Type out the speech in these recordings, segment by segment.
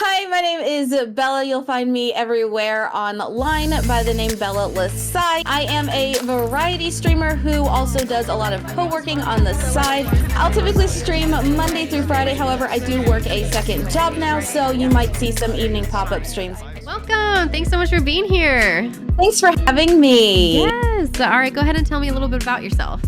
Hi, my name is Bella. You'll find me everywhere online by the name BellaLessai. I am a variety streamer who also does a lot of co-working on the side. I'll typically stream Monday through Friday. However, I do work a second job now, so you might see some evening pop-up streams. Welcome. Thanks so much for being here. Thanks for having me. Yes. All right, go ahead and tell me a little bit about yourself.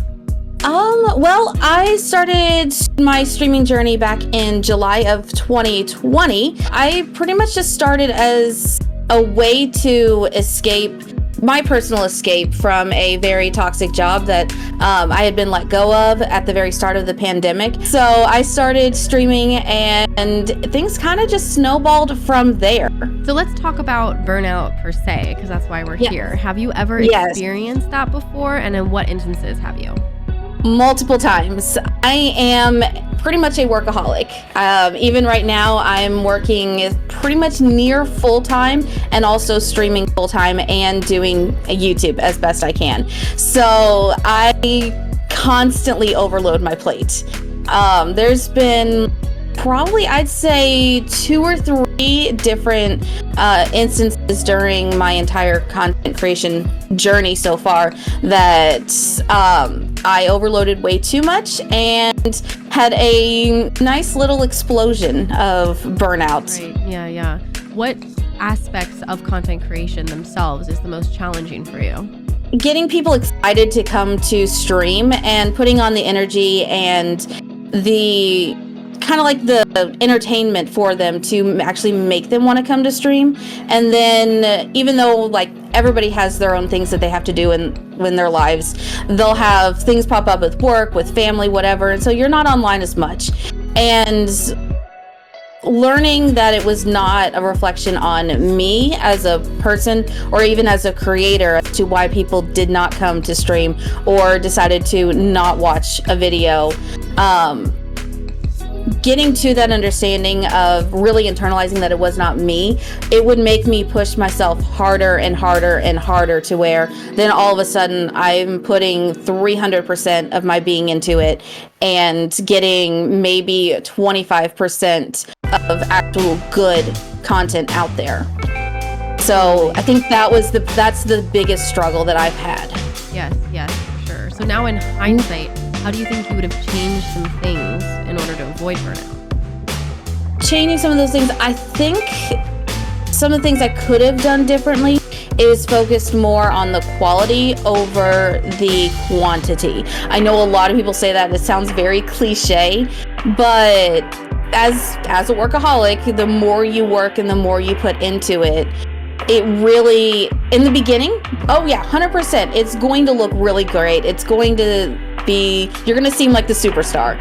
Well, I started my streaming journey back in July of 2020. I pretty much just started as a way to escape, my personal escape from a very toxic job that I had been let go of at the very start of the pandemic. So I started streaming and things kind of just snowballed from there. So let's talk about burnout per se, because that's why we're here. Have you ever experienced that before? And in what instances have you? Multiple times. I am pretty much a workaholic. Even right now, I'm working pretty much near full-time and also streaming full-time and doing YouTube as best I can. So I constantly overload my plate. There's been probably, I'd say, 2 or 3 different instances during my entire content creation journey so far that I overloaded way too much and had a nice little explosion of burnout. Right. Yeah. What aspects of content creation themselves is the most challenging for you? Getting people excited to come to stream and putting on the energy and the kind of like the entertainment for them to actually make them want to come to stream. And then even though like everybody has their own things that they have to do in their lives, they'll have things pop up with work, with family, whatever. And so you're not online as much. And learning that it was not a reflection on me as a person or even as a creator as to why people did not come to stream or decided to not watch a video. Getting to that understanding of really internalizing that it was not me, it would make me push myself harder and harder and harder to where then all of a sudden I'm putting 300% of my being into it and getting maybe 25% of actual good content out there. So I think that's the biggest struggle that I've had. Yes, for sure. So now in hindsight, how do you think you would have changed some things in order to avoid burnout? Changing some of those things, I think some of the things I could have done differently is focused more on the quality over the quantity. I know a lot of people say that, it sounds very cliche, but as a workaholic, the more you work and the more you put into it, it really, in the beginning, 100%, it's going to look really great. It's going to you're gonna seem like the superstar,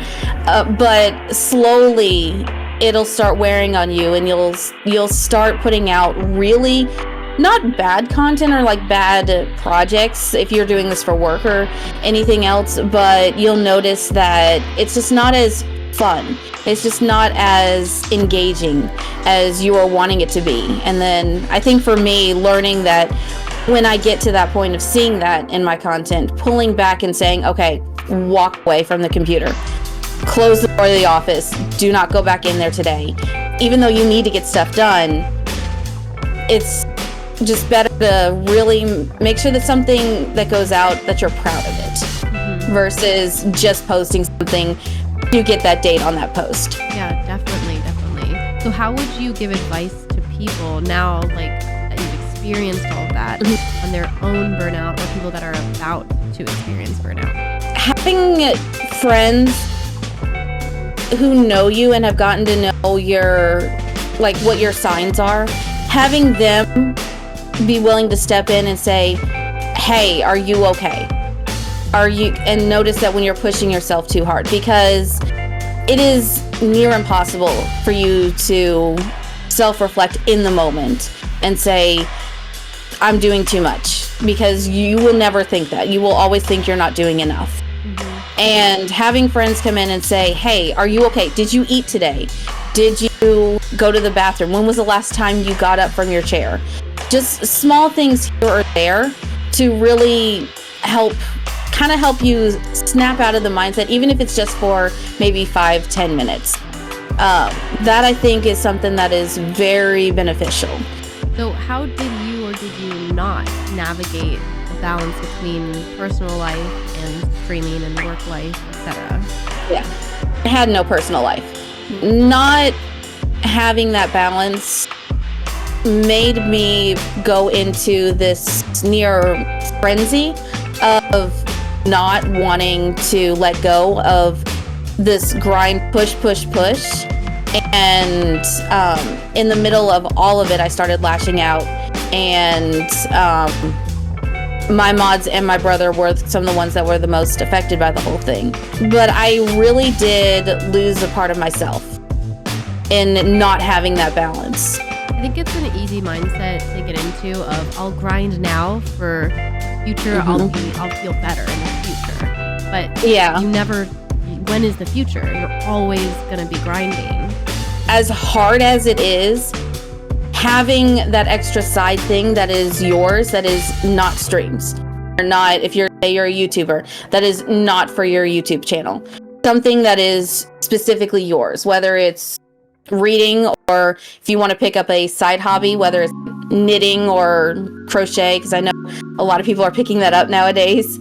but slowly it'll start wearing on you, and you'll start putting out really not bad content or like bad projects if you're doing this for work or anything else, but you'll notice that it's just not as fun. It's just not as engaging as you are wanting it to be. And then I think for me, learning that when I get to that point of seeing that in my content, pulling back and saying, okay, walk away from the computer, close the door of the office, do not go back in there today. Even though you need to get stuff done, it's just better to really make sure that something that goes out, that you're proud of it, versus just posting something to get that date on that post. Yeah, definitely. So how would you give advice to people now, like that you've experienced all of that, on their own burnout, or people that are about to experience burnout? Having friends who know you and have gotten to know what your signs are, having them be willing to step in and say, hey, are you okay? And notice that when you're pushing yourself too hard, because it is near impossible for you to self-reflect in the moment and say, I'm doing too much, because you will never think that. You will always think you're not doing enough. And having friends come in and say, hey, are you okay? Did you eat today? Did you go to the bathroom? When was the last time you got up from your chair? Just small things here or there to really help you snap out of the mindset, even if it's just for maybe 5-10 minutes. That I think is something that is very beneficial. So how did you or did you not navigate the balance between personal life and streaming and work life, etc.? Yeah. I had no personal life. Not having that balance made me go into this near frenzy of not wanting to let go of this grind, push. And in the middle of all of it, I started lashing out. And my mods and my brother were some of the ones that were the most affected by the whole thing. But I really did lose a part of myself in not having that balance. I think it's an easy mindset to get into of I'll grind now for future. I'll feel better in the future. But yeah, you never. When is the future? You're always gonna be grinding. As hard as it is, having that extra side thing that is yours, that is not streams, or not, if you're a YouTuber, that is not for your YouTube channel. Something that is specifically yours, whether it's reading or if you want to pick up a side hobby, whether it's knitting or crochet, because I know a lot of people are picking that up nowadays.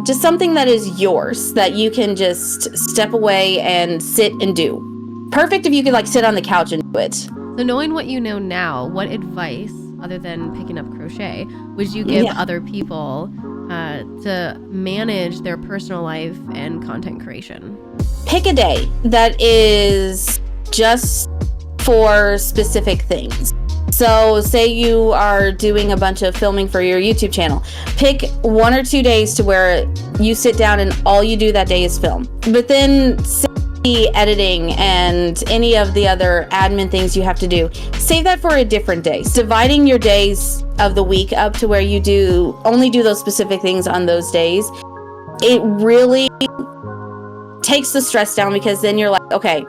Just something that is yours that you can just step away and sit and do. Perfect if you could like sit on the couch and do it. So knowing what you know now, what advice, other than picking up crochet, would you give other people to manage their personal life and content creation? Pick a day that is just for specific things. So say you are doing a bunch of filming for your YouTube channel. Pick 1 or 2 days to where you sit down and all you do that day is film. But then say the editing and any of the other admin things you have to do, save that for a different day. Dividing your days of the week up to where you only do those specific things on those days, it really takes the stress down, because then you're like, okay,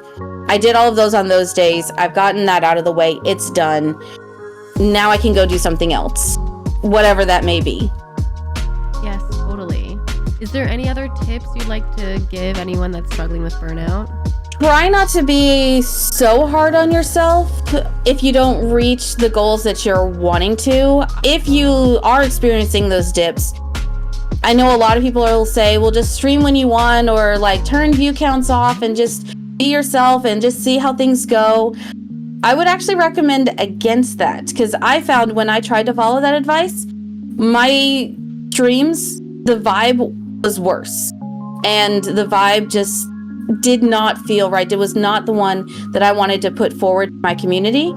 I did all of those on those days. I've gotten that out of the way. It's done. Now I can go do something else, whatever that may be. Yes, totally. Is there any other tips you'd like to give anyone that's struggling with burnout? Try not to be so hard on yourself if you don't reach the goals that you're wanting to. If you are experiencing those dips, I know a lot of people will say, well, just stream when you want, or like turn view counts off and just be yourself and just see how things go. I would actually recommend against that, because I found when I tried to follow that advice, my streams, the vibe was worse. And the vibe just did not feel right. It was not the one that I wanted to put forward to my community.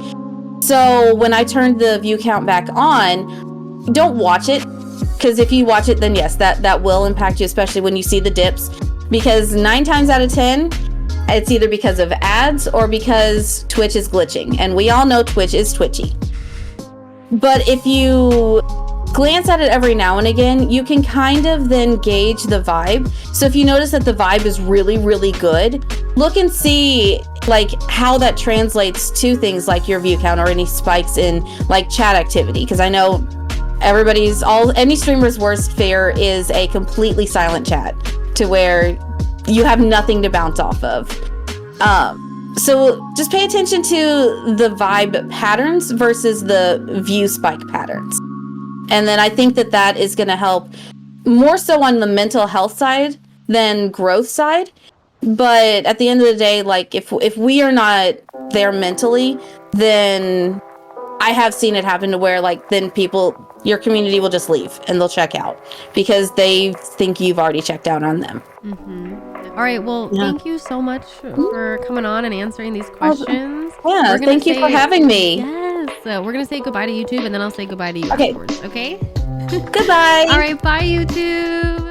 So when I turned the view count back on, don't watch it, because if you watch it, then yes, that will impact you, especially when you see the dips, because 9 times out of 10, it's either because of ads or because Twitch is glitching. And we all know Twitch is twitchy. But if you glance at it every now and again, you can kind of then gauge the vibe. So if you notice that the vibe is really, really good, look and see like how that translates to things like your view count or any spikes in like chat activity. Because I know any streamer's worst fear is a completely silent chat, to where you have nothing to bounce off of. So just pay attention to the vibe patterns versus the view spike patterns. And then I think that is going to help more so on the mental health side than growth side. But at the end of the day, like if we are not there mentally, then I have seen it happen to where like then your community will just leave and they'll check out because they think you've already checked out on them. All right. Well, thank you so much for coming on and answering these questions. Yeah, thank you for having me. Yes. We're going to say goodbye to YouTube, and then I'll say goodbye to you afterwards. Okay? Goodbye. All right. Bye, YouTube.